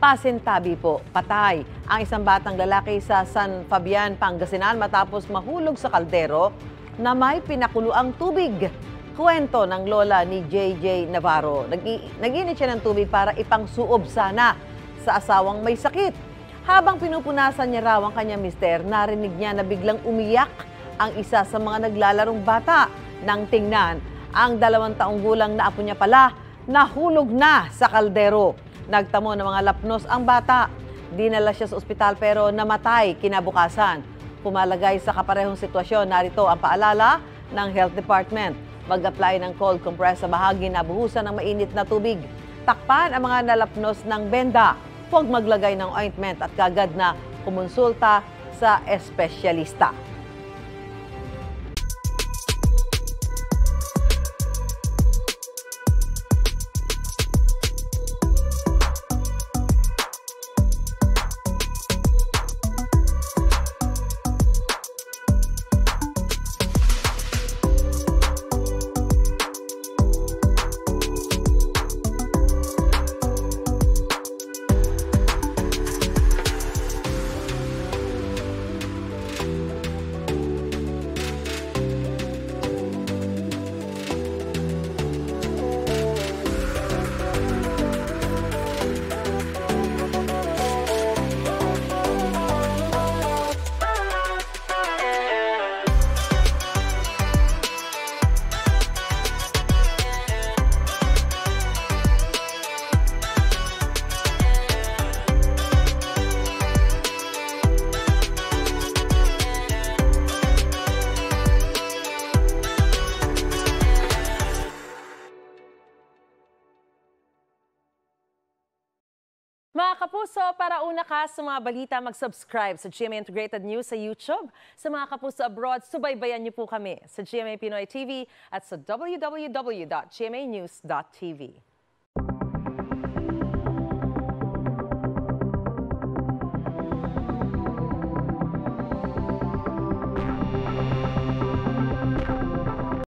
Pasintabi po, patay ang isang batang lalaki sa San Fabian, Pangasinan matapos mahulog sa kaldero na may pinakuluang tubig. Kwento ng lola ni JJ Navarro. Nag-init siya ng tubig para ipangsuob sana sa asawang may sakit. Habang pinupunasan niya raw ang kanyang mister, narinig niya na biglang umiyak ang isa sa mga naglalarong bata. Nang tingnan, ang 2 taong gulang na apo niya pala nahulog na sa kaldero. Nagtamo ng mga lapnos ang bata. Dinala siya sa ospital pero namatay kinabukasan. Pumalagay sa kaparehong sitwasyon, narito ang paalala ng Health Department. Mag-apply ng cold compress sa bahagi na buhusan ng mainit na tubig. Takpan ang mga nalapnos ng benda. Huwag maglagay ng ointment at kagad na kumonsulta sa espesyalista. Mga kapuso, para una ka sa mga balita, mag-subscribe sa GMA Integrated News sa YouTube. Sa mga kapuso abroad, subaybayan niyo po kami sa GMA Pinoy TV at sa www.gmanews.tv.